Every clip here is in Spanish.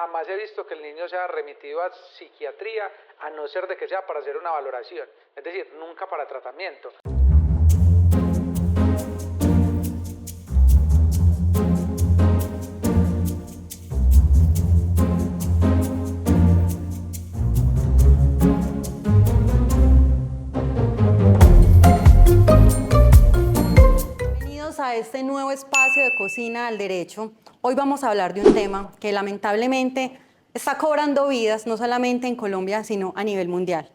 jamás he visto que el niño sea remitido a psiquiatría, a no ser de que sea para hacer una valoración, es decir, nunca para tratamiento. Bienvenidos a este nuevo espacio de Cocina al Derecho. Hoy vamos a hablar de un tema que lamentablemente está cobrando vidas, no solamente en Colombia, sino a nivel mundial.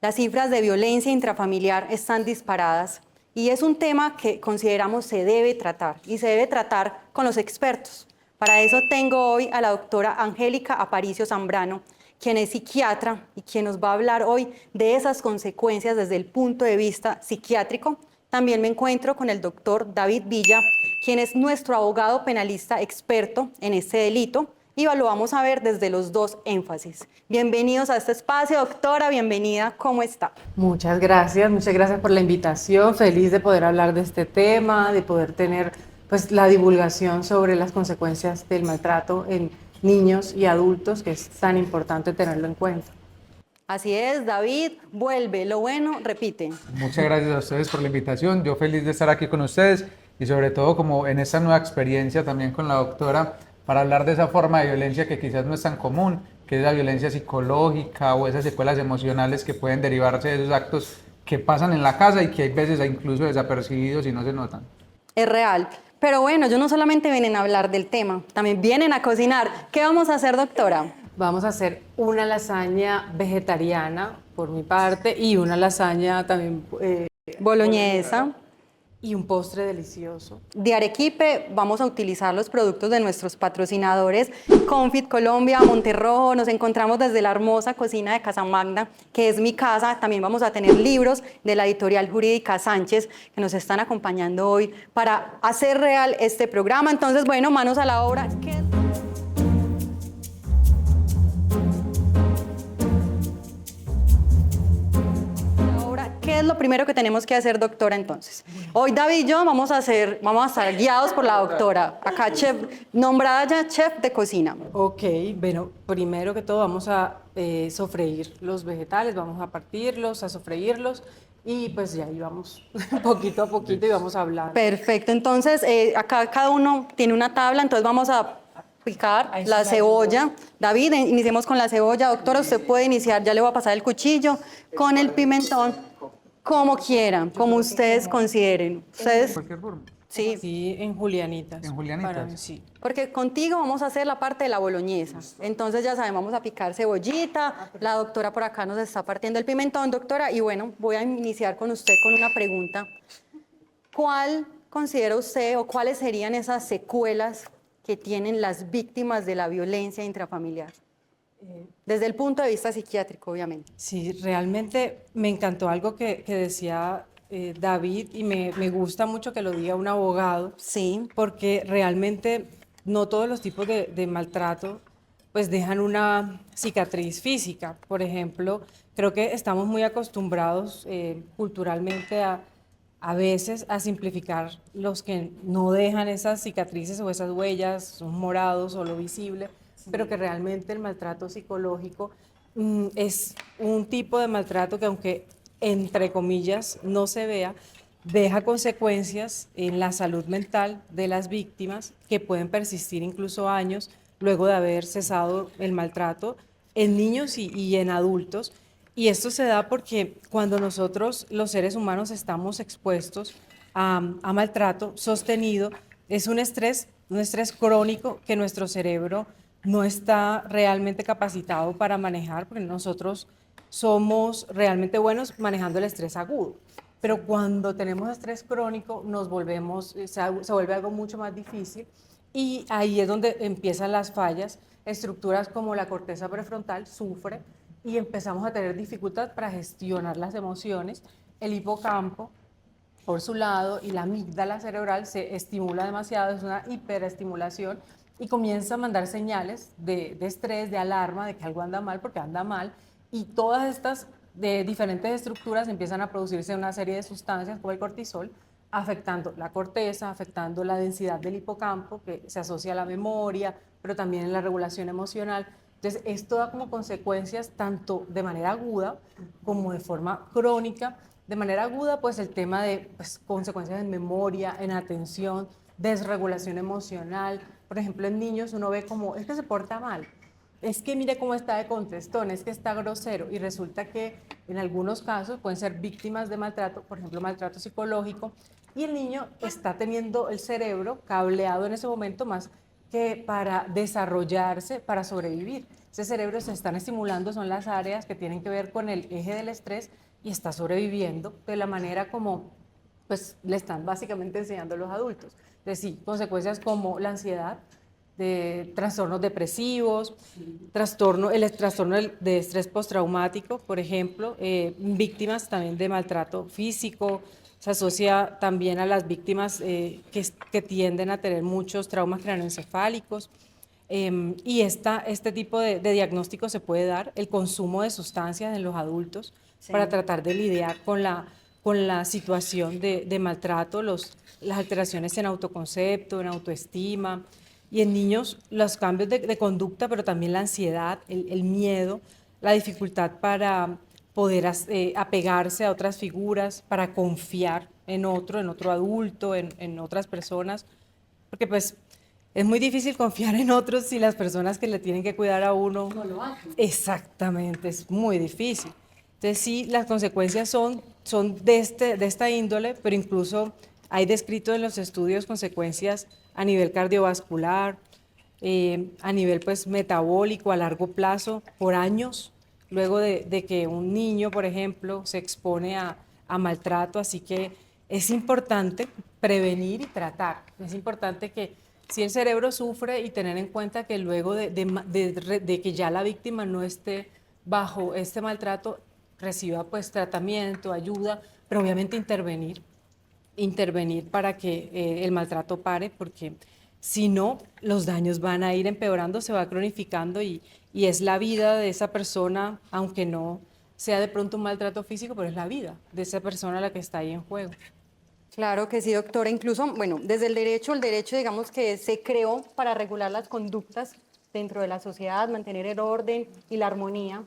Las cifras de violencia intrafamiliar están disparadas y es un tema que consideramos se debe tratar y se debe tratar con los expertos. Para eso tengo hoy a la doctora Angélica Aparicio Zambrano, quien es psiquiatra y quien nos va a hablar hoy de esas consecuencias desde el punto de vista psiquiátrico. También me encuentro con el doctor David Villa, quien es nuestro abogado penalista experto en este delito, y lo vamos a ver desde los dos énfasis. Bienvenidos a este espacio, doctora, bienvenida, ¿cómo está? Muchas gracias por la invitación, feliz de poder hablar de este tema, de poder tener pues la divulgación sobre las consecuencias del maltrato en niños y adultos, que es tan importante tenerlo en cuenta. Así es, David, vuelve, lo bueno, repite. Muchas gracias a ustedes por la invitación, yo feliz de estar aquí con ustedes y sobre todo como en esta nueva experiencia también con la doctora para hablar de esa forma de violencia que quizás no es tan común, que es la violencia psicológica o esas secuelas emocionales que pueden derivarse de esos actos que pasan en la casa y que hay veces incluso desapercibidos y no se notan. Es real. Pero bueno, ellos no solamente vienen a hablar del tema, también vienen a cocinar. ¿Qué vamos a hacer, doctora? Vamos a hacer una lasaña vegetariana por mi parte y una lasaña también Boloñesa. y un postre delicioso. De Arequipe vamos a utilizar los productos de nuestros patrocinadores, Confit Colombia, Monterrojo. Nos encontramos desde la hermosa cocina de Casa Magna, que es mi casa. También vamos a tener libros de la editorial jurídica Sánchez, que nos están acompañando hoy para hacer real este programa. Entonces, bueno, manos a la obra. ¿Qué es lo primero que tenemos que hacer, doctora, entonces? Hoy David y yo vamos a estar guiados por la doctora. Acá, chef, nombrada ya chef de cocina. Ok, bueno, primero que todo vamos a sofreír los vegetales, vamos a partirlos, a sofreírlos y pues ya íbamos poquito a poquito y vamos a hablar. Perfecto, entonces acá cada uno tiene una tabla, entonces vamos a picar la cebolla. David, iniciemos con la cebolla. Doctora, usted puede iniciar, ya le voy a pasar el cuchillo con el pimentón, como quieran, como ustedes consideren. Ustedes, ¿De cualquier forma? sí. Sí, en julianitas. En julianitas. Para mí, sí. Porque contigo vamos a hacer la parte de la boloñesa. Entonces ya saben, vamos a picar cebollita. La doctora por acá nos está partiendo el pimentón, doctora. Y bueno, voy a iniciar con usted con una pregunta. ¿Cuál considera usted o cuáles serían esas secuelas que tienen las víctimas de la violencia intrafamiliar? Desde el punto de vista psiquiátrico, obviamente. Sí, realmente me encantó algo que decía David y me gusta mucho que lo diga un abogado. Sí. Porque realmente no todos los tipos de maltrato pues dejan una cicatriz física. Por ejemplo, creo que estamos muy acostumbrados culturalmente a veces a simplificar los que no dejan esas cicatrices o esas huellas, son morados o lo visible, pero que realmente el maltrato psicológico es un tipo de maltrato que aunque entre comillas no se vea, deja consecuencias en la salud mental de las víctimas que pueden persistir incluso años luego de haber cesado el maltrato en niños y en adultos. Y esto se da porque cuando nosotros, los seres humanos, estamos expuestos a maltrato sostenido, es un estrés crónico que nuestro cerebro no está realmente capacitado para manejar, porque nosotros somos realmente buenos manejando el estrés agudo. Pero cuando tenemos estrés crónico se vuelve algo mucho más difícil y ahí es donde empiezan las fallas. Estructuras como la corteza prefrontal sufre y empezamos a tener dificultad para gestionar las emociones. El hipocampo, por su lado, y la amígdala cerebral se estimula demasiado, es una hiperestimulación y comienza a mandar señales de estrés, de alarma, de que algo anda mal, porque anda mal, y todas estas de diferentes estructuras empiezan a producirse una serie de sustancias como el cortisol, afectando la corteza, afectando la densidad del hipocampo, que se asocia a la memoria, pero también en la regulación emocional. Entonces, esto da como consecuencias tanto de manera aguda como de forma crónica. De manera aguda, pues el tema de consecuencias en memoria, en atención, desregulación emocional. Por ejemplo, en niños uno ve como, es que se porta mal, es que mire cómo está de contestón, es que está grosero, y resulta que en algunos casos pueden ser víctimas de maltrato, por ejemplo, maltrato psicológico, y el niño está teniendo el cerebro cableado en ese momento más que para desarrollarse, para sobrevivir. Ese cerebro se están estimulando, son las áreas que tienen que ver con el eje del estrés, y está sobreviviendo de la manera como pues le están básicamente enseñando a los adultos. Es decir, consecuencias como la ansiedad, de trastornos depresivos, el trastorno de estrés postraumático, por ejemplo, víctimas también de maltrato físico, se asocia también a las víctimas que tienden a tener muchos traumas craneoencefálicos. Y este tipo de diagnóstico se puede dar, el consumo de sustancias en los adultos, sí, para tratar de lidiar con la situación de maltrato, las alteraciones en autoconcepto, en autoestima, y en niños los cambios de conducta, pero también la ansiedad, el miedo, la dificultad para poder apegarse a otras figuras, para confiar en otro adulto, en otras personas, porque pues es muy difícil confiar en otros si las personas que le tienen que cuidar a uno no lo hacen. Exactamente, es muy difícil. Entonces sí, las consecuencias son de esta índole, pero incluso hay descrito en los estudios consecuencias a nivel cardiovascular, a nivel pues metabólico a largo plazo, por años, luego de que un niño, por ejemplo, se expone a maltrato. Así que es importante prevenir y tratar. Es importante que si el cerebro sufre, y tener en cuenta que luego de que ya la víctima no esté bajo este maltrato, reciba pues tratamiento, ayuda, pero obviamente intervenir para que el maltrato pare, porque si no, los daños van a ir empeorando, se va cronificando, y es la vida de esa persona, aunque no sea de pronto un maltrato físico, pero es la vida de esa persona la que está ahí en juego. Claro que sí, doctora. Incluso, bueno, desde el derecho digamos que se creó para regular las conductas dentro de la sociedad, mantener el orden y la armonía,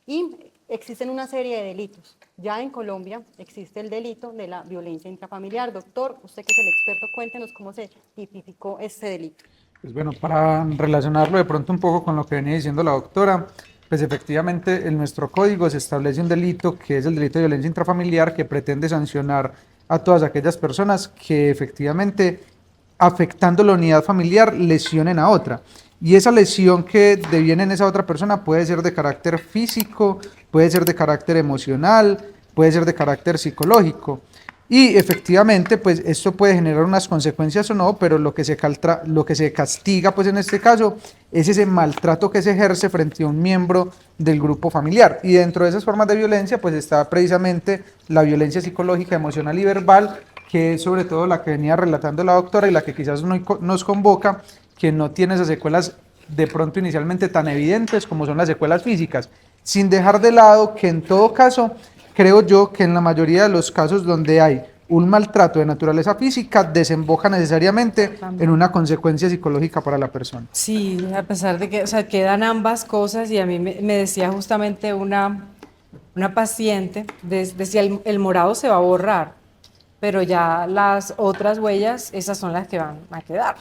y existen una serie de delitos. Ya en Colombia existe el delito de la violencia intrafamiliar. Doctor, usted que es el experto, cuéntenos cómo se tipificó este delito. Pues bueno, para relacionarlo de pronto un poco con lo que venía diciendo la doctora, pues efectivamente en nuestro código se establece un delito que es el delito de violencia intrafamiliar, que pretende sancionar a todas aquellas personas que efectivamente, afectando la unidad familiar, lesionen a otra. Y esa lesión que deviene en esa otra persona puede ser de carácter físico, puede ser de carácter emocional, puede ser de carácter psicológico. Y efectivamente, pues esto puede generar unas consecuencias o no, pero lo que se castiga, pues en este caso, es ese maltrato que se ejerce frente a un miembro del grupo familiar. Y dentro de esas formas de violencia, pues está precisamente la violencia psicológica, emocional y verbal, que es sobre todo la que venía relatando la doctora y la que quizás nos convoca, que no tiene esas secuelas de pronto inicialmente tan evidentes como son las secuelas físicas, sin dejar de lado que en todo caso, creo yo que en la mayoría de los casos donde hay un maltrato de naturaleza física, desemboca necesariamente en una consecuencia psicológica para la persona. Sí, a pesar de que, o sea, quedan ambas cosas, y a mí me decía justamente una paciente, decía el morado se va a borrar, pero ya las otras huellas, esas son las que van a quedar.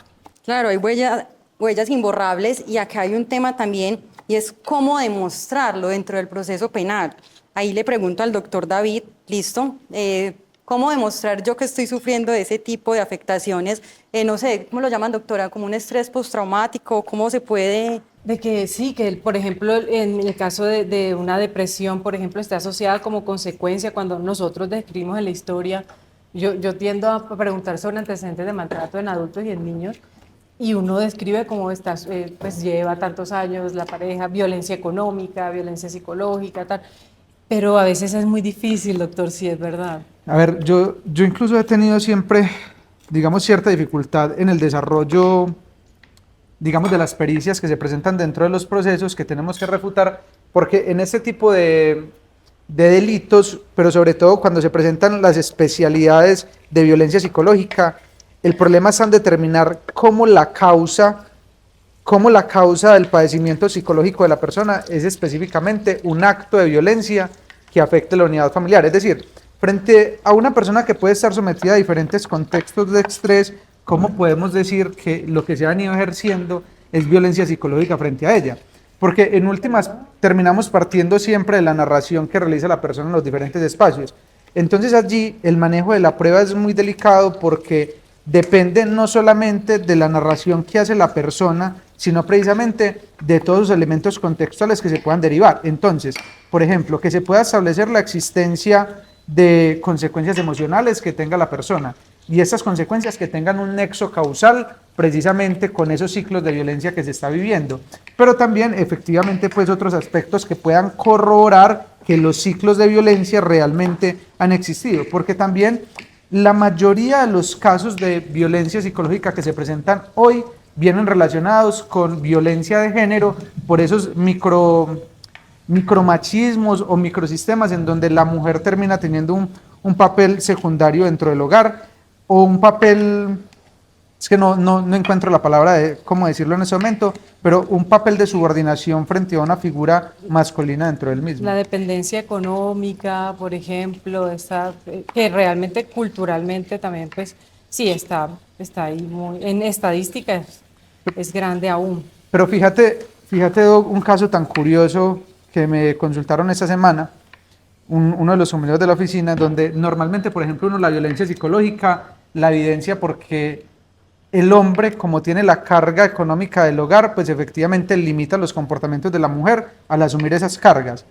Claro, hay huellas imborrables, y acá hay un tema también, y es cómo demostrarlo dentro del proceso penal. Ahí le pregunto al doctor David, listo, ¿cómo demostrar yo que estoy sufriendo de ese tipo de afectaciones? No sé, ¿cómo lo llaman, doctora? ¿Como un estrés postraumático? ¿Cómo se puede...? De que sí, que por ejemplo en el caso de una depresión, por ejemplo, está asociada como consecuencia cuando nosotros describimos en la historia. Yo tiendo a preguntar sobre antecedentes de maltrato en adultos y en niños, y uno describe cómo pues lleva tantos años la pareja, violencia económica, violencia psicológica, tal. Pero a veces es muy difícil, doctor, sí, es verdad. A ver, yo incluso he tenido siempre, digamos, cierta dificultad en el desarrollo, digamos, de las pericias que se presentan dentro de los procesos que tenemos que refutar, porque en este tipo de delitos, pero sobre todo cuando se presentan las especialidades de violencia psicológica, el problema está en determinar cómo cómo la causa del padecimiento psicológico de la persona es específicamente un acto de violencia que afecte la unidad familiar. Es decir, frente a una persona que puede estar sometida a diferentes contextos de estrés, ¿cómo podemos decir que lo que se ha venido ejerciendo es violencia psicológica frente a ella? Porque en últimas terminamos partiendo siempre de la narración que realiza la persona en los diferentes espacios. Entonces allí el manejo de la prueba es muy delicado porque depende no solamente de la narración que hace la persona, sino precisamente de todos los elementos contextuales que se puedan derivar. Entonces, por ejemplo, que se pueda establecer la existencia de consecuencias emocionales que tenga la persona y estas consecuencias que tengan un nexo causal precisamente con esos ciclos de violencia que se está viviendo, pero también efectivamente pues otros aspectos que puedan corroborar que los ciclos de violencia realmente han existido, porque también la mayoría de los casos de violencia psicológica que se presentan hoy vienen relacionados con violencia de género por esos micromachismos o microsistemas en donde la mujer termina teniendo un papel secundario dentro del hogar o un papel, es que no encuentro la palabra de cómo decirlo en ese momento, pero un papel de subordinación frente a una figura masculina dentro del mismo. La dependencia económica, por ejemplo, que realmente culturalmente también, pues sí, está ahí muy, en estadísticas es grande aún. Pero fíjate Doc, un caso tan curioso que me consultaron esta semana, uno de los compañeros de la oficina, donde normalmente, por ejemplo, la violencia psicológica la evidencia porque el hombre, como tiene la carga económica del hogar, pues efectivamente limita los comportamientos de la mujer al asumir esas cargas.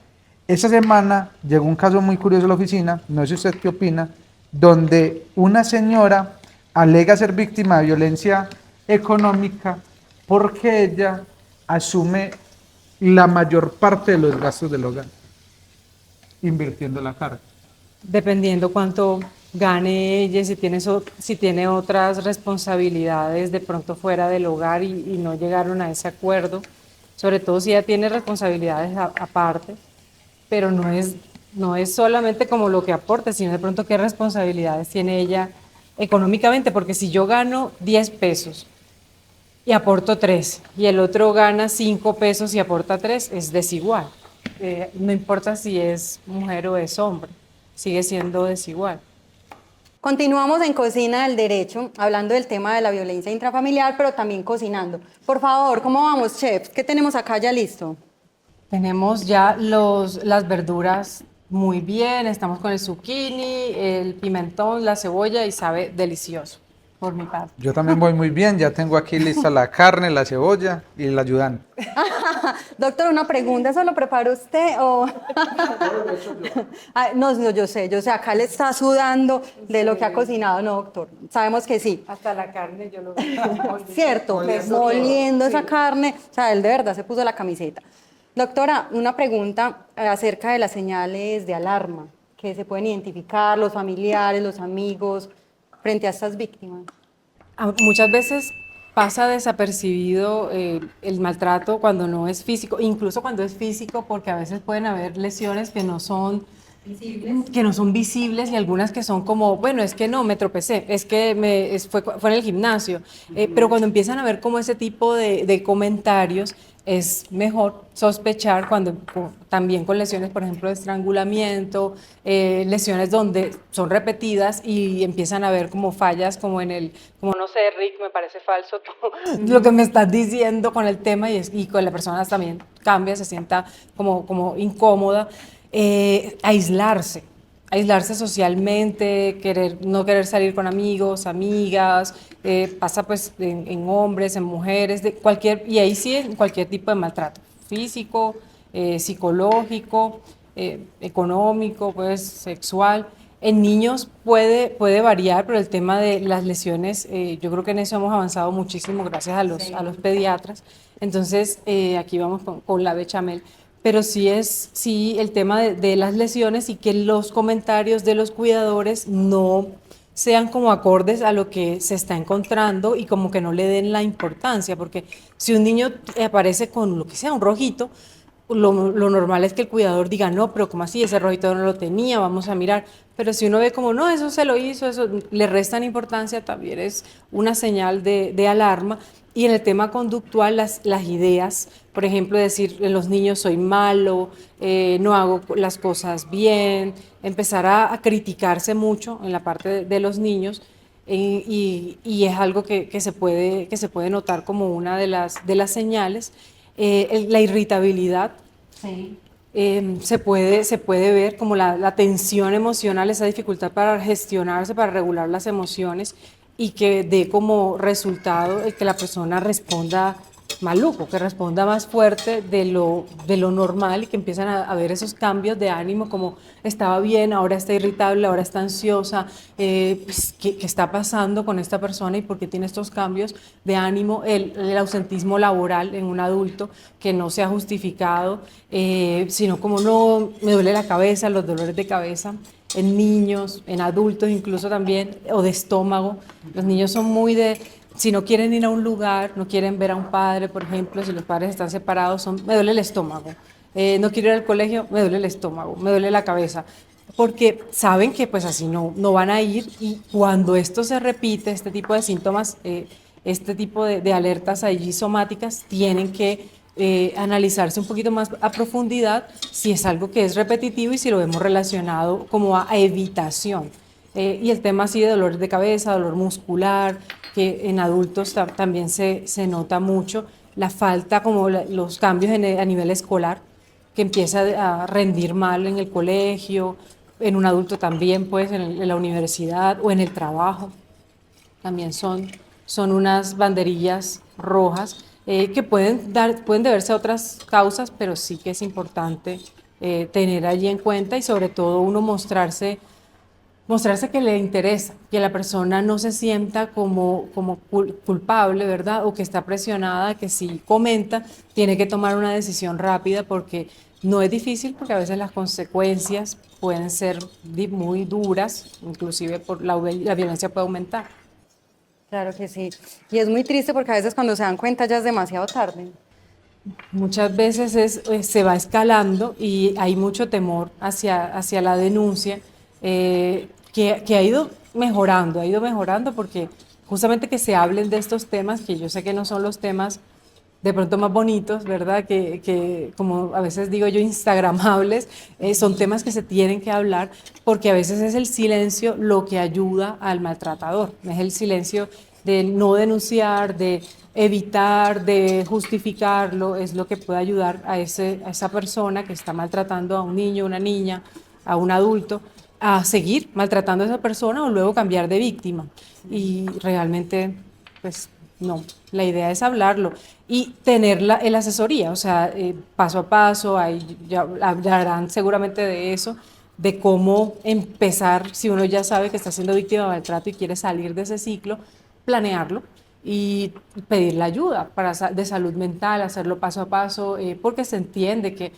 Esta semana llegó un caso muy curioso a la oficina, no sé usted qué opina, donde una señora alega ser víctima de violencia económica porque ella asume la mayor parte de los gastos del hogar, invirtiendo la carga. Dependiendo cuánto gane ella, si tiene otras responsabilidades de pronto fuera del hogar y no llegaron a ese acuerdo, sobre todo si ella tiene responsabilidades aparte, pero no es solamente como lo que aporte, sino de pronto qué responsabilidades tiene ella económicamente, porque si yo gano 10 pesos y aporto 3 y el otro gana 5 pesos y aporta 3, es desigual. No importa si es mujer o es hombre, sigue siendo desigual. Continuamos en Cocina del Derecho, hablando del tema de la violencia intrafamiliar, pero también cocinando. Por favor, ¿cómo vamos, chef? ¿Qué tenemos acá ya listo? Tenemos ya las verduras muy bien, estamos con el zucchini, el pimentón, la cebolla y sabe delicioso, por mi parte. Yo también voy muy bien, ya tengo aquí lista la carne, la cebolla y el ayudante. Doctor, una pregunta, ¿eso lo prepara usted o...? No, yo sé, acá le está sudando de lo que ha cocinado, no, doctor, sabemos que sí. Hasta la carne yo lo veo. Cierto, moliendo esa carne, o sea, él de verdad se puso la camiseta. Doctora, una pregunta acerca de las señales de alarma que se pueden identificar los familiares, los amigos, frente a estas víctimas. Muchas veces pasa desapercibido el maltrato cuando no es físico, incluso cuando es físico, porque a veces pueden haber lesiones que no son visibles y algunas que son como, bueno, es que no, me tropecé, es que fue en el gimnasio, pero cuando empiezan a ver como ese tipo de comentarios, es mejor sospechar también con lesiones, por ejemplo, de estrangulamiento, lesiones donde son repetidas y empiezan a ver como fallas, como no sé, Rick, me parece falso todo lo que me estás diciendo con el tema y con la persona también cambia, se sienta como incómoda. Aislarse socialmente, no querer salir con amigos, amigas, pasa pues en hombres, en mujeres, y ahí sí en cualquier tipo de maltrato, físico, psicológico, económico, pues sexual. En niños puede variar, pero el tema de las lesiones, yo creo que en eso hemos avanzado muchísimo gracias a los pediatras. Entonces, aquí vamos con la bechamel. Pero sí el tema de las lesiones y que los comentarios de los cuidadores no sean como acordes a lo que se está encontrando y como que no le den la importancia, porque si un niño aparece con lo que sea, un rojito, lo normal es que el cuidador diga, no, pero ¿cómo así? Ese rojito no lo tenía, vamos a mirar. Pero si uno ve como, no, eso se lo hizo, eso le restan importancia, también es una señal de alarma. Y en el tema conductual, las ideas, por ejemplo, decir en los niños soy malo, no hago las cosas bien, empezar a criticarse mucho en la parte de los niños. Y es algo que se puede notar como una de las señales. La irritabilidad Sí. se puede ver como la tensión emocional, esa dificultad para gestionarse, para regular las emociones y que dé como resultado el que la persona responda maluco, que responda más fuerte de lo normal y que empiezan a ver esos cambios de ánimo como estaba bien, ahora está irritable, ahora está ansiosa, pues, ¿qué está pasando con esta persona y por qué tiene estos cambios de ánimo? El ausentismo laboral en un adulto que no se ha justificado, sino como no, me duele la cabeza, los dolores de cabeza en niños, en adultos incluso también, o de estómago. Los niños son muy de, si no quieren ir a un lugar, no quieren ver a un padre, por ejemplo, si los padres están separados, me duele el estómago. No quiero ir al colegio, me duele el estómago, me duele la cabeza. Porque saben que pues así no van a ir y cuando esto se repite, este tipo de síntomas, este tipo de alertas allí somáticas, tienen que analizarse un poquito más a profundidad si es algo que es repetitivo y si lo vemos relacionado como a evitación. Y el tema así de dolores de cabeza, dolor muscular, que en adultos también se nota mucho, la falta, como los cambios a nivel escolar, que empieza a rendir mal en el colegio, en un adulto también, pues en la universidad o en el trabajo. También son unas banderillas rojas que pueden deberse a otras causas, pero sí que es importante tener allí en cuenta y sobre todo uno mostrarse que le interesa, que la persona no se sienta como culpable, ¿verdad? O que está presionada, que si comenta, tiene que tomar una decisión rápida porque no es difícil, porque a veces las consecuencias pueden ser muy duras, inclusive por la violencia puede aumentar. Claro que sí. Y es muy triste porque a veces cuando se dan cuenta ya es demasiado tarde. Muchas veces se va escalando y hay mucho temor hacia la denuncia, que ha ido mejorando porque justamente que se hablen de estos temas, que yo sé que no son los temas de pronto más bonitos, ¿verdad? Que como a veces digo yo, instagramables, son temas que se tienen que hablar porque a veces es el silencio lo que ayuda al maltratador, es el silencio de no denunciar, de evitar, de justificarlo, es lo que puede ayudar a esa persona que está maltratando a un niño, una niña, a un adulto, a seguir maltratando a esa persona o luego cambiar de víctima. Y realmente, pues no, la idea es hablarlo y tener la asesoría, o sea, paso a paso, ahí ya hablarán seguramente de eso, de cómo empezar, si uno ya sabe que está siendo víctima de maltrato y quiere salir de ese ciclo, planearlo y pedir la ayuda de salud mental, hacerlo paso a paso, porque se entiende que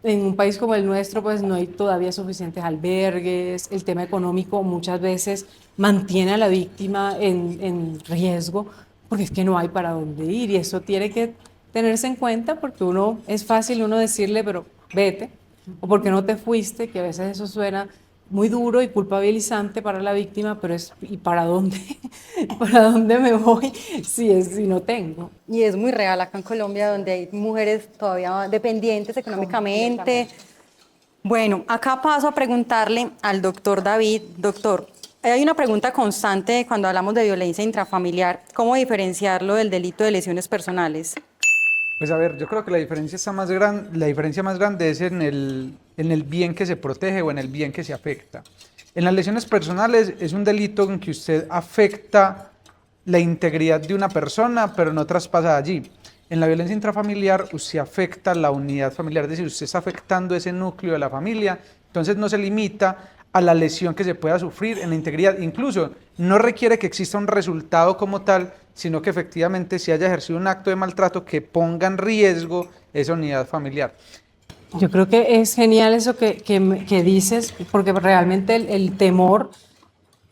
en un país como el nuestro, pues no hay todavía suficientes albergues, el tema económico muchas veces mantiene a la víctima en riesgo, porque es que no hay para dónde ir y eso tiene que tenerse en cuenta porque es fácil uno decirle, pero vete, o porque no te fuiste, que a veces eso suena muy duro y culpabilizante para la víctima, pero ¿y para dónde? ¿Para dónde me voy si no tengo? Y es muy real acá en Colombia, donde hay mujeres todavía dependientes económicamente. Bueno, acá paso a preguntarle al doctor David. Doctor, hay una pregunta constante cuando hablamos de violencia intrafamiliar. ¿Cómo diferenciarlo del delito de lesiones personales? Pues a ver, yo creo que la diferencia más grande es en el bien que se protege o en el bien que se afecta. En las lesiones personales es un delito en que usted afecta la integridad de una persona, pero no traspasa allí. En la violencia intrafamiliar usted afecta la unidad familiar, es decir, usted está afectando ese núcleo de la familia, entonces no se limita a la lesión que se pueda sufrir en la integridad. Incluso no requiere que exista un resultado como tal, sino que efectivamente se haya ejercido un acto de maltrato que ponga en riesgo esa unidad familiar. Yo creo que es genial eso que dices, porque realmente el temor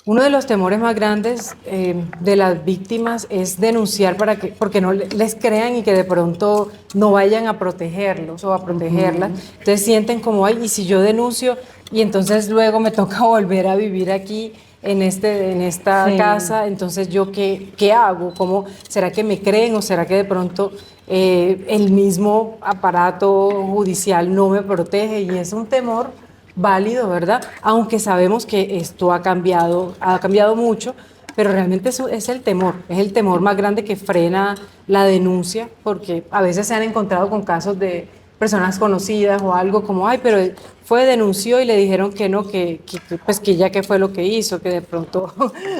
Uno de los temores más grandes de las víctimas es denunciar porque no les crean y que de pronto no vayan a protegerlos o a protegerlas. Entonces sienten como, ay, ¿y si yo denuncio? Y entonces luego me toca volver a vivir aquí en esta casa, entonces yo ¿qué hago? ¿Cómo, será que me creen o será que de pronto el mismo aparato judicial no me protege? Y es un temor válido, ¿verdad? Aunque sabemos que esto ha cambiado mucho, pero realmente eso es el temor más grande que frena la denuncia, porque a veces se han encontrado con casos de personas conocidas o algo como, ay, pero denunció y le dijeron que no, pues que ya que fue lo que hizo, que de pronto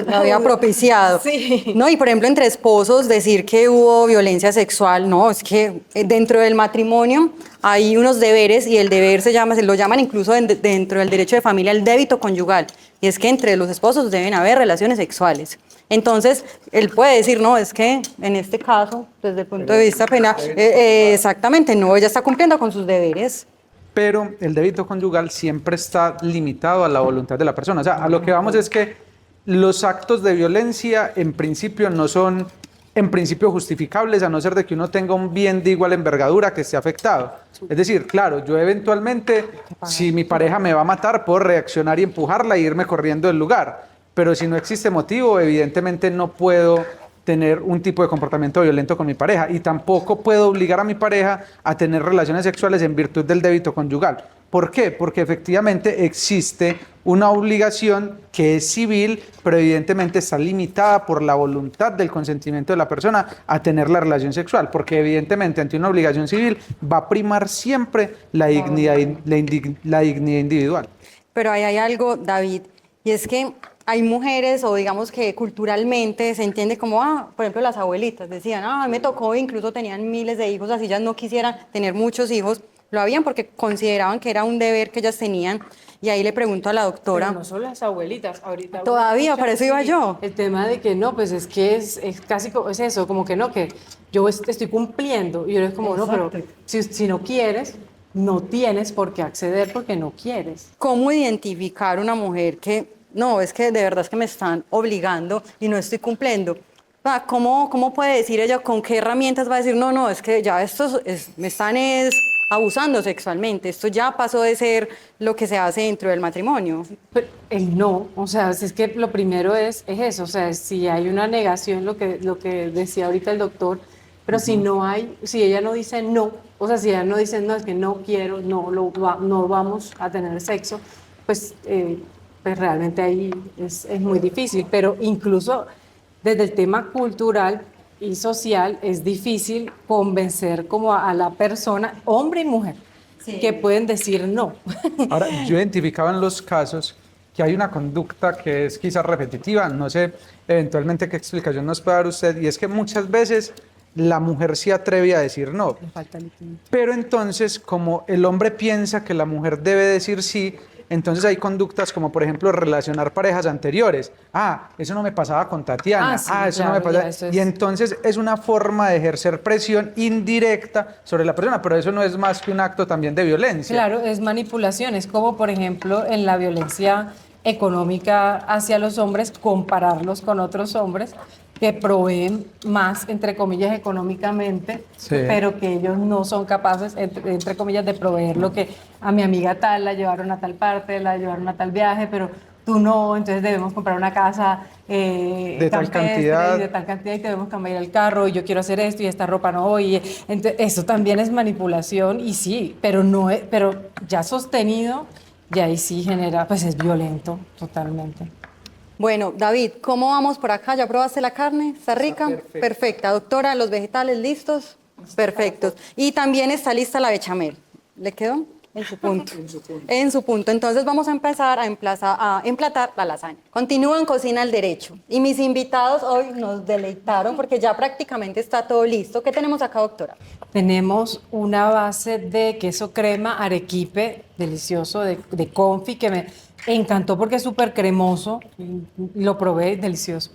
Lo había propiciado. Sí. No, y por ejemplo, entre esposos, decir que hubo violencia sexual, no, es que dentro del matrimonio hay unos deberes y el deber se lo llaman incluso dentro del derecho de familia el débito conyugal, y es que entre los esposos deben haber relaciones sexuales. Entonces, él puede decir, no, es que en este caso, desde el punto de vista penal, exactamente, no, ella está cumpliendo con sus deberes. Pero el débito conyugal siempre está limitado a la voluntad de la persona. O sea, a lo que vamos es que los actos de violencia en principio no son en principio justificables, a no ser de que uno tenga un bien de igual envergadura que esté afectado. Es decir, claro, yo eventualmente, si mi pareja me va a matar, puedo reaccionar y empujarla e irme corriendo del lugar. Pero si no existe motivo, evidentemente no puedo tener un tipo de comportamiento violento con mi pareja, y tampoco puedo obligar a mi pareja a tener relaciones sexuales en virtud del débito conyugal. ¿Por qué? Porque efectivamente existe una obligación que es civil, pero evidentemente está limitada por la voluntad del consentimiento de la persona a tener la relación sexual, porque evidentemente ante una obligación civil va a primar siempre la dignidad individual. Pero ahí hay algo, David, y es que hay mujeres, o digamos que culturalmente se entiende como, por ejemplo, las abuelitas decían, me tocó, incluso tenían miles de hijos, así ellas no quisieran tener muchos hijos, lo habían porque consideraban que era un deber que ellas tenían. Y ahí le pregunto a la doctora. Pero no solo las abuelitas, ahorita. Todavía, para eso iba yo. El tema de que no, pues es que es casi es eso, como que no, que yo estoy cumpliendo. Y yo es como, exacto. No, pero si no quieres, no tienes por qué acceder porque no quieres. ¿Cómo identificar una mujer que, no, es que de verdad es que me están obligando y no estoy cumpliendo? ¿Cómo puede decir ella, con qué herramientas va a decir, no, es que ya me están abusando sexualmente, esto ya pasó de ser lo que se hace dentro del matrimonio? Pero el no, o sea, es que lo primero es eso, o sea, si hay una negación, lo que decía ahorita el doctor, pero si ella no dice no, o sea, si ella no dice no, es que no quiero, no vamos a tener sexo, pues realmente ahí es muy difícil, pero incluso desde el tema cultural y social es difícil convencer como a la persona, hombre y mujer, sí, que pueden decir no. Ahora, yo identificaba en los casos que hay una conducta que es quizás repetitiva, no sé eventualmente qué explicación nos puede dar usted, y es que muchas veces la mujer se atreve a decir no, pero entonces como el hombre piensa que la mujer debe decir sí, entonces hay conductas como por ejemplo relacionar parejas anteriores. Eso no me pasaba con Tatiana. Sí, eso claro, no me pasaba. Y entonces es una forma de ejercer presión indirecta sobre la persona, pero eso no es más que un acto también de violencia. Claro, es manipulación, es como por ejemplo en la violencia económica hacia los hombres, compararlos con otros hombres que proveen más, entre comillas, económicamente, sí, pero que ellos no son capaces, entre comillas, de proveer lo que a mi amiga tal la llevaron a tal parte, la llevaron a tal viaje, pero tú no, entonces debemos comprar una casa de tal cantidad y debemos cambiar el carro, y yo quiero hacer esto y esta ropa no voy. Entonces, eso también es manipulación, y sí, pero ya sostenido, y ahí sí genera, pues es violento totalmente. Bueno, David, ¿cómo vamos por acá? ¿Ya probaste la carne? ¿Está rica? Perfecta. Perfecta. Doctora, ¿los vegetales listos? Perfectos. Y también está lista la bechamel. ¿Le quedó? En su punto. En su punto. Entonces vamos a empezar a emplatar la lasaña. Continúo en Cocina al Derecho. Y mis invitados hoy nos deleitaron porque ya prácticamente está todo listo. ¿Qué tenemos acá, doctora? Tenemos una base de queso crema arequipe, delicioso, de confit, que me encantó porque es súper cremoso, lo probé, delicioso.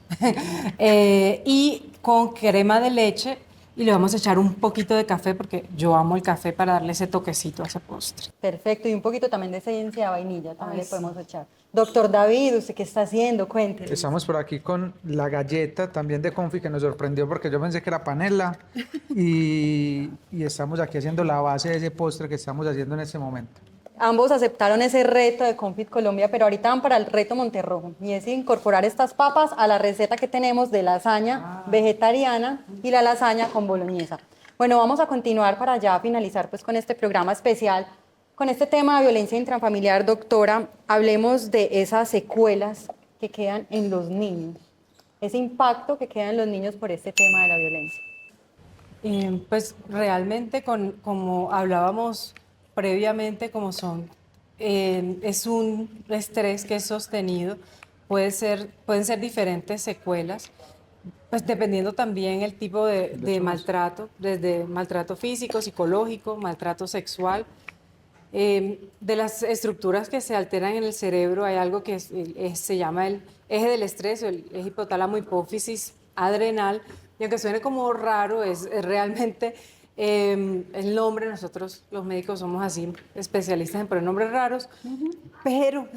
Y con crema de leche, y le vamos a echar un poquito de café porque yo amo el café para darle ese toquecito a ese postre. Perfecto, y un poquito también de esencia de vainilla también Ay, le sí. podemos echar. Doctor David, ¿usted qué está haciendo? Cuéntenos. Estamos por aquí con la galleta también de Confi que nos sorprendió porque yo pensé que era panela y estamos aquí haciendo la base de ese postre que estamos haciendo en este momento. Ambos aceptaron ese reto de Confit Colombia, pero ahorita van para el reto Monterrojo y es incorporar estas papas a la receta que tenemos de lasaña vegetariana y la lasaña con boloñesa. Bueno, vamos a continuar para ya finalizar pues con este programa especial, con este tema de violencia intrafamiliar. Doctora, hablemos de esas secuelas que quedan en los niños, ese impacto que queda en los niños por este tema de la violencia. Pues realmente, como hablábamos previamente, es un estrés que es sostenido, pueden ser diferentes secuelas, pues dependiendo también el tipo de maltrato, desde maltrato físico, psicológico, maltrato sexual. De las estructuras que se alteran en el cerebro hay algo que se llama el eje del estrés, o el eje hipotálamo hipófisis adrenal, y aunque suene como raro, es realmente el nombre. Nosotros los médicos somos así especialistas en poner nombres raros, pero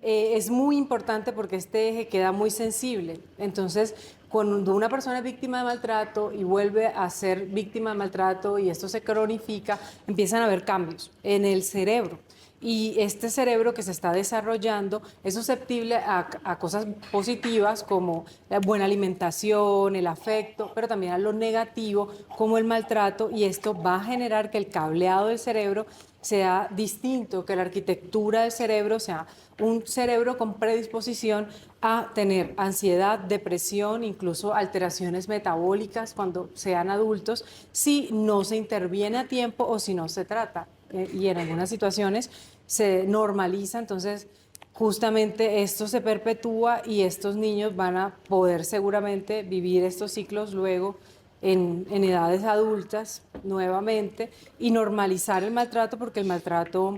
es muy importante porque este eje queda muy sensible. Entonces, cuando una persona es víctima de maltrato y vuelve a ser víctima de maltrato y esto se cronifica, empiezan a haber cambios en el cerebro. Y este cerebro que se está desarrollando es susceptible a cosas positivas como la buena alimentación, el afecto, pero también a lo negativo como el maltrato, y esto va a generar que el cableado del cerebro sea distinto, que la arquitectura del cerebro sea un cerebro con predisposición a tener ansiedad, depresión, incluso alteraciones metabólicas cuando sean adultos, si no se interviene a tiempo o si no se trata. Y en algunas situaciones se normaliza, entonces justamente esto se perpetúa y estos niños van a poder seguramente vivir estos ciclos luego en edades adultas nuevamente y normalizar el maltrato, porque el maltrato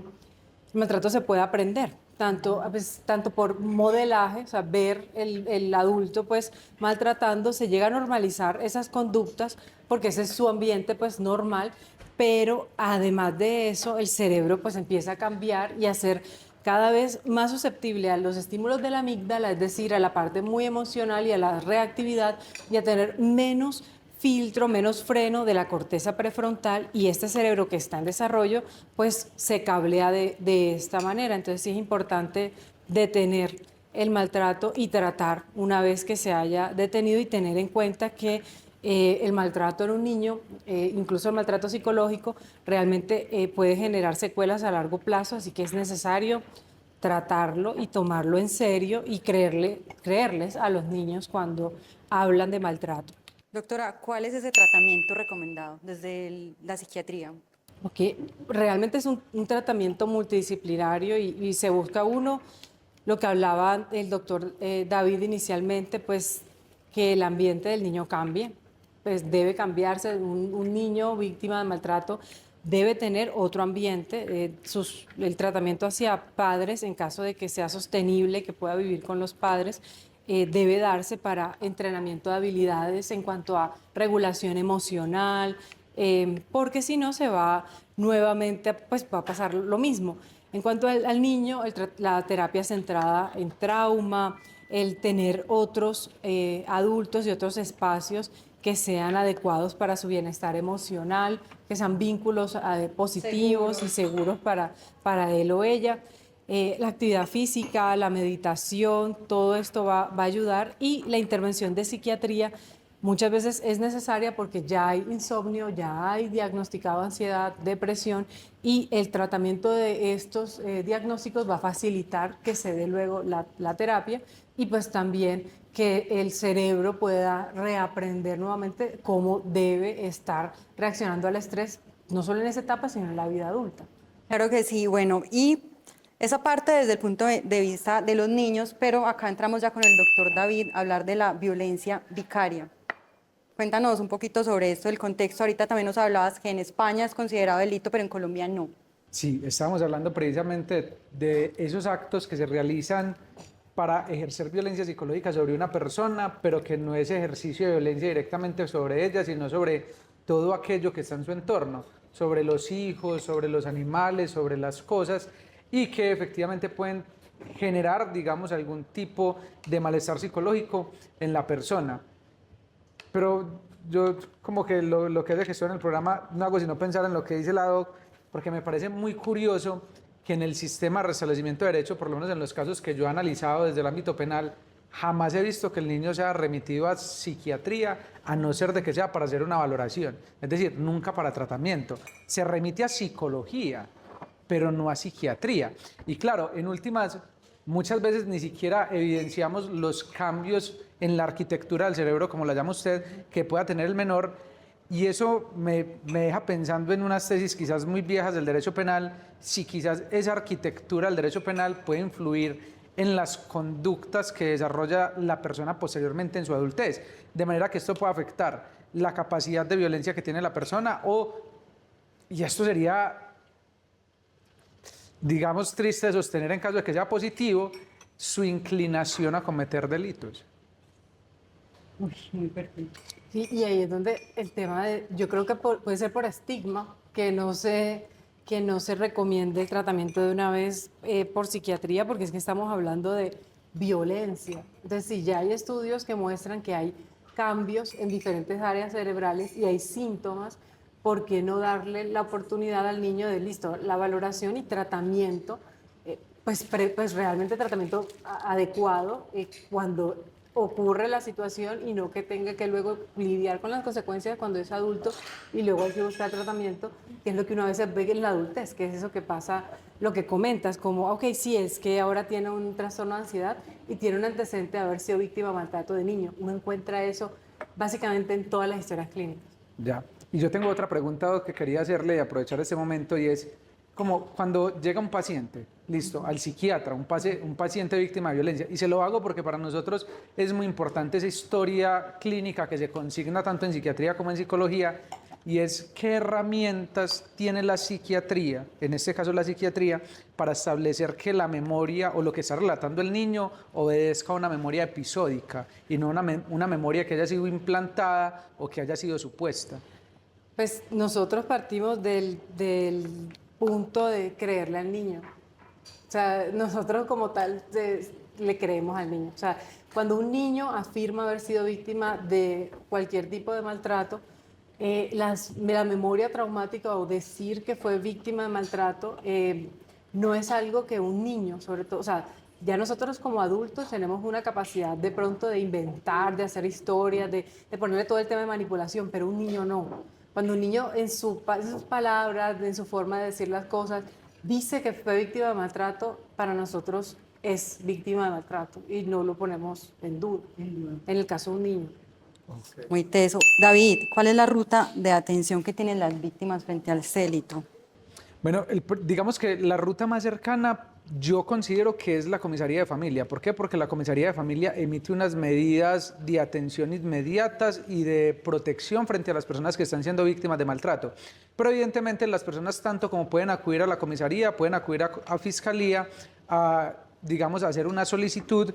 se puede aprender. Tanto por modelaje, o sea, ver el adulto pues maltratando, se llega a normalizar esas conductas porque ese es su ambiente pues normal, pero además de eso el cerebro pues empieza a cambiar y a ser cada vez más susceptible a los estímulos de la amígdala, es decir, a la parte muy emocional y a la reactividad, y a tener menos filtro, menos freno de la corteza prefrontal, y este cerebro que está en desarrollo pues se cablea de esta manera. Entonces sí es importante detener el maltrato y tratar una vez que se haya detenido, y tener en cuenta que el maltrato en un niño, incluso el maltrato psicológico, realmente puede generar secuelas a largo plazo, así que es necesario tratarlo y tomarlo en serio y creerles a los niños cuando hablan de maltrato. Doctora, ¿cuál es ese tratamiento recomendado desde la psiquiatría? Porque realmente es un tratamiento multidisciplinario y se busca uno, lo que hablaba el doctor David inicialmente, pues que el ambiente del niño cambie, pues debe cambiarse. Un niño víctima de maltrato debe tener otro ambiente. El tratamiento hacia padres, en caso de que sea sostenible, que pueda vivir con los padres, debe darse para entrenamiento de habilidades en cuanto a regulación emocional, porque si no se va nuevamente, pues va a pasar lo mismo. En cuanto al niño, la terapia centrada en trauma, el tener otros adultos y otros espacios que sean adecuados para su bienestar emocional, que sean vínculos positivos y seguros para él o ella. La actividad física, la meditación, todo esto va a ayudar, y la intervención de psiquiatría muchas veces es necesaria porque ya hay insomnio, ya hay diagnosticado ansiedad, depresión, y el tratamiento de estos diagnósticos va a facilitar que se dé luego la terapia, y pues también que el cerebro pueda reaprender nuevamente cómo debe estar reaccionando al estrés, no solo en esa etapa, sino en la vida adulta. Claro que sí, bueno, y esa parte desde el punto de vista de los niños, pero acá entramos ya con el doctor David a hablar de la violencia vicaria. Cuéntanos un poquito sobre esto, el contexto. Ahorita también nos hablabas que en España es considerado delito, pero en Colombia no. Sí, estábamos hablando precisamente de esos actos que se realizan para ejercer violencia psicológica sobre una persona, pero que no es ejercicio de violencia directamente sobre ella, sino sobre todo aquello que está en su entorno, sobre los hijos, sobre los animales, sobre las cosas, y que efectivamente pueden generar, digamos, algún tipo de malestar psicológico en la persona. Pero yo como que lo que es de gestión en el programa no hago sino pensar en lo que dice la doc, porque me parece muy curioso que en el sistema de restablecimiento de derecho, por lo menos en los casos que yo he analizado desde el ámbito penal, jamás he visto que el niño sea remitido a psiquiatría, a no ser de que sea para hacer una valoración. Es decir, nunca para tratamiento. Se remite a psicología, pero no a psiquiatría. Y claro, en últimas, muchas veces ni siquiera evidenciamos los cambios en la arquitectura del cerebro, como la llama usted, que pueda tener el menor. Y eso me deja pensando en unas tesis quizás muy viejas del derecho penal, si quizás esa arquitectura del derecho penal puede influir en las conductas que desarrolla la persona posteriormente en su adultez, de manera que esto pueda afectar la capacidad de violencia que tiene la persona y esto sería, digamos, triste de sostener en caso de que sea positivo, su inclinación a cometer delitos. Uy, muy perfecto. Sí, y ahí es donde el tema de, yo creo que puede ser por estigma, que no se recomiende el tratamiento de una vez por psiquiatría, porque es que estamos hablando de violencia. Entonces, si ya hay estudios que muestran que hay cambios en diferentes áreas cerebrales y hay síntomas, ¿por qué no darle la oportunidad al niño de, listo, la valoración y tratamiento, pues realmente tratamiento adecuado cuando ocurre la situación y no que tenga que luego lidiar con las consecuencias cuando es adulto y luego hay que buscar tratamiento, que es lo que uno a veces ve en la adultez, que es eso que pasa, lo que comentas, como, ok, sí, es que ahora tiene un trastorno de ansiedad y tiene un antecedente de haber sido víctima de maltrato de niño. Uno encuentra eso básicamente en todas las historias clínicas. Ya. Y yo tengo otra pregunta que quería hacerle y aprovechar este momento, y es como cuando llega un paciente, listo, al psiquiatra, un paciente víctima de violencia, y se lo hago porque para nosotros es muy importante esa historia clínica que se consigna tanto en psiquiatría como en psicología, y es qué herramientas tiene la psiquiatría, en este caso la psiquiatría, para establecer que la memoria o lo que está relatando el niño obedezca a una memoria episódica y no una memoria que haya sido implantada o que haya sido supuesta. Pues nosotros partimos del punto de creerle al niño. O sea, nosotros como tal le creemos al niño. O sea, cuando un niño afirma haber sido víctima de cualquier tipo de maltrato, la memoria traumática o decir que fue víctima de maltrato no es algo que un niño, sobre todo, o sea, ya nosotros como adultos tenemos una capacidad de pronto de inventar, de hacer historias, de ponerle todo el tema de manipulación, pero un niño no. Cuando un niño en sus palabras, en su forma de decir las cosas, dice que fue víctima de maltrato, para nosotros es víctima de maltrato y no lo ponemos en duda, en el caso de un niño. Okay. Muy teso. David, ¿cuál es la ruta de atención que tienen las víctimas frente al célito? Bueno, digamos que la ruta más cercana yo considero que es la comisaría de familia. ¿Por qué? Porque la comisaría de familia emite unas medidas de atención inmediatas y de protección frente a las personas que están siendo víctimas de maltrato. Pero evidentemente las personas tanto como pueden acudir a la comisaría, pueden acudir a fiscalía, digamos, hacer una solicitud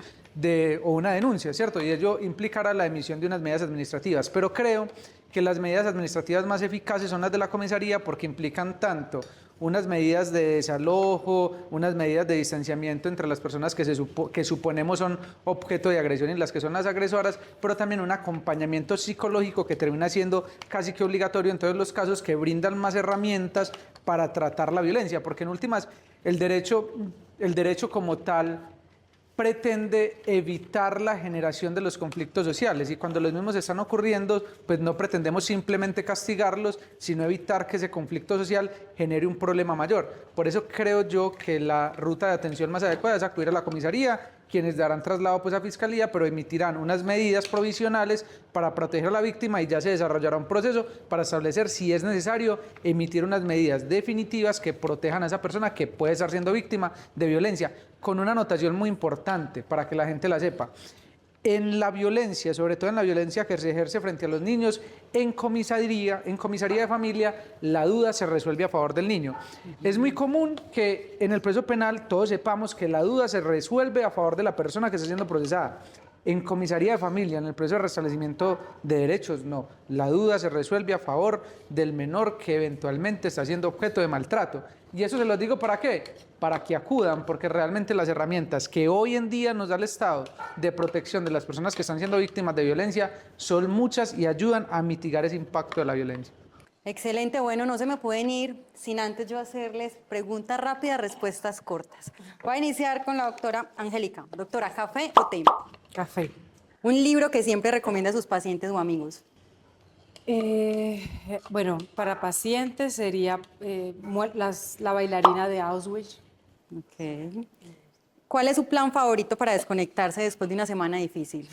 o una denuncia, ¿cierto? Y ello implicará la emisión de unas medidas administrativas. Pero creo que las medidas administrativas más eficaces son las de la comisaría porque implican tanto unas medidas de desalojo, unas medidas de distanciamiento entre las personas que suponemos son objeto de agresión y las que son las agresoras, pero también un acompañamiento psicológico que termina siendo casi que obligatorio en todos los casos, que brindan más herramientas para tratar la violencia, porque en últimas el derecho como tal pretende evitar la generación de los conflictos sociales, y cuando los mismos están ocurriendo, pues no pretendemos simplemente castigarlos, sino evitar que ese conflicto social genere un problema mayor. Por eso creo yo que la ruta de atención más adecuada es acudir a la comisaría, quienes darán traslado pues a fiscalía, pero emitirán unas medidas provisionales para proteger a la víctima y ya se desarrollará un proceso para establecer si es necesario emitir unas medidas definitivas que protejan a esa persona que puede estar siendo víctima de violencia, con una anotación muy importante para que la gente la sepa. En la violencia, sobre todo en la violencia que se ejerce frente a los niños, en comisaría de familia, la duda se resuelve a favor del niño. Es muy común que en el proceso penal todos sepamos que la duda se resuelve a favor de la persona que está siendo procesada. En comisaría de familia, en el proceso de restablecimiento de derechos, no. La duda se resuelve a favor del menor que eventualmente está siendo objeto de maltrato. Y eso se los digo ¿para qué? Para que acudan, porque realmente las herramientas que hoy en día nos da el Estado de protección de las personas que están siendo víctimas de violencia son muchas y ayudan a mitigar ese impacto de la violencia. Excelente, bueno, no se me pueden ir sin antes yo hacerles preguntas rápidas, respuestas cortas. Voy a iniciar con la doctora Angélica. Doctora, ¿café o té? Café. Un libro que siempre recomienda a sus pacientes o amigos. Bueno, para pacientes sería La bailarina de Auschwitz. Ok. ¿Cuál es su plan favorito para desconectarse después de una semana difícil?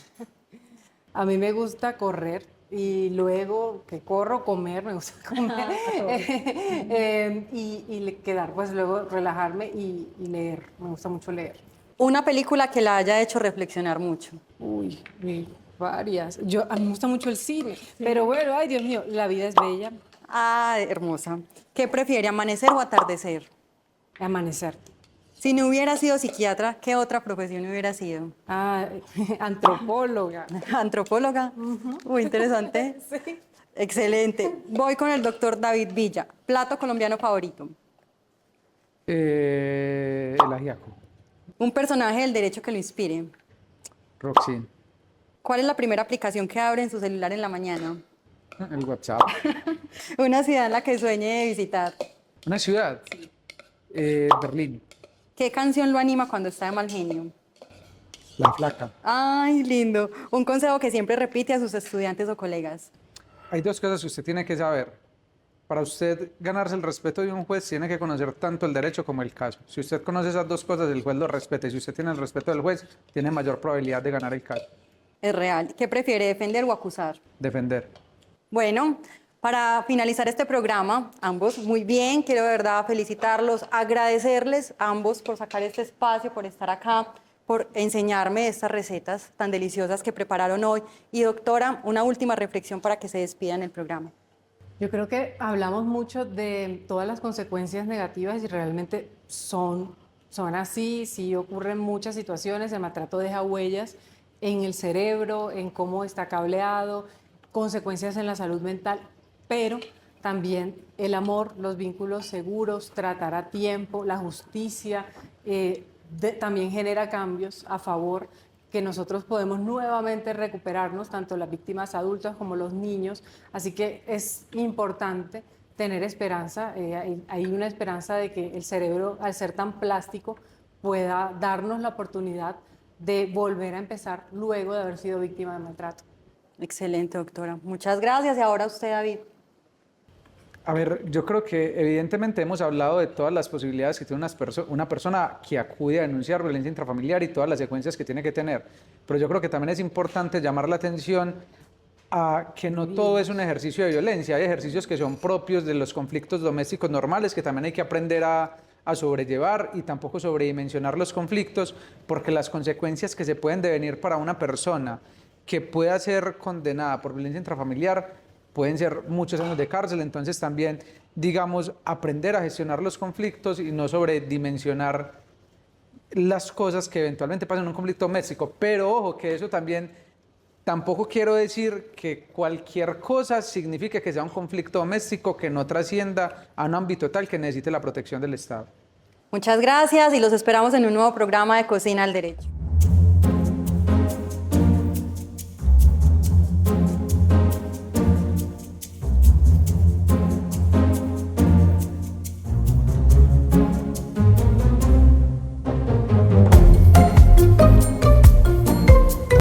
A mí me gusta correr y luego que corro, comer, me gusta comer. Quedar, pues luego relajarme y leer. Me gusta mucho leer. Una película que la haya hecho reflexionar mucho. Uy, varias. A mí me gusta mucho el cine, pero bueno, ay Dios mío, la vida es bella. Ah, hermosa. ¿Qué prefiere, amanecer o atardecer? Amanecer. Si no hubiera sido psiquiatra, ¿qué otra profesión hubiera sido? Ah, antropóloga. ¿Antropóloga? Muy interesante. Sí. Excelente. Voy con el doctor David Villa. ¿Plato colombiano favorito? El ajiaco. Un personaje del derecho que lo inspire. Roxin. ¿Cuál es la primera aplicación que abre en su celular en la mañana? El WhatsApp. Una ciudad en la que sueñe de visitar. Una ciudad. Berlín. ¿Qué canción lo anima cuando está de mal genio? La Flaca. Ay, lindo. Un consejo que siempre repite a sus estudiantes o colegas. Hay dos cosas que usted tiene que saber. Para usted ganarse el respeto de un juez, tiene que conocer tanto el derecho como el caso. Si usted conoce esas dos cosas, el juez lo respeta. Y si usted tiene el respeto del juez, tiene mayor probabilidad de ganar el caso. Es real. ¿Qué prefiere, defender o acusar? Defender. Bueno, para finalizar este programa, ambos muy bien, quiero de verdad felicitarlos, agradecerles a ambos por sacar este espacio, por estar acá, por enseñarme estas recetas tan deliciosas que prepararon hoy. Y doctora, una última reflexión para que se despidan el programa. Yo creo que hablamos mucho de todas las consecuencias negativas y realmente son así, sí ocurren muchas situaciones, el maltrato deja huellas en el cerebro, en cómo está cableado, consecuencias en la salud mental, pero también el amor, los vínculos seguros, tratar a tiempo, la justicia, también genera cambios a favor que nosotros podemos nuevamente recuperarnos, tanto las víctimas adultas como los niños. Así que es importante tener esperanza. Hay una esperanza de que el cerebro, al ser tan plástico, pueda darnos la oportunidad de volver a empezar luego de haber sido víctima de maltrato. Excelente, doctora. Muchas gracias. Y ahora usted, David. A ver, yo creo que evidentemente hemos hablado de todas las posibilidades que tiene una persona que acude a denunciar violencia intrafamiliar y todas las secuencias que tiene que tener. Pero yo creo que también es importante llamar la atención a que no todo es un ejercicio de violencia. Hay ejercicios que son propios de los conflictos domésticos normales que también hay que aprender a sobrellevar y tampoco sobredimensionar los conflictos, porque las consecuencias que se pueden devenir para una persona que pueda ser condenada por violencia intrafamiliar pueden ser muchos años de cárcel. Entonces también, digamos, aprender a gestionar los conflictos y no sobredimensionar las cosas que eventualmente pasan en un conflicto doméstico. Pero ojo, que eso también, tampoco quiero decir que cualquier cosa signifique que sea un conflicto doméstico que no trascienda a un ámbito tal que necesite la protección del Estado. Muchas gracias y los esperamos en un nuevo programa de Cocina al Derecho.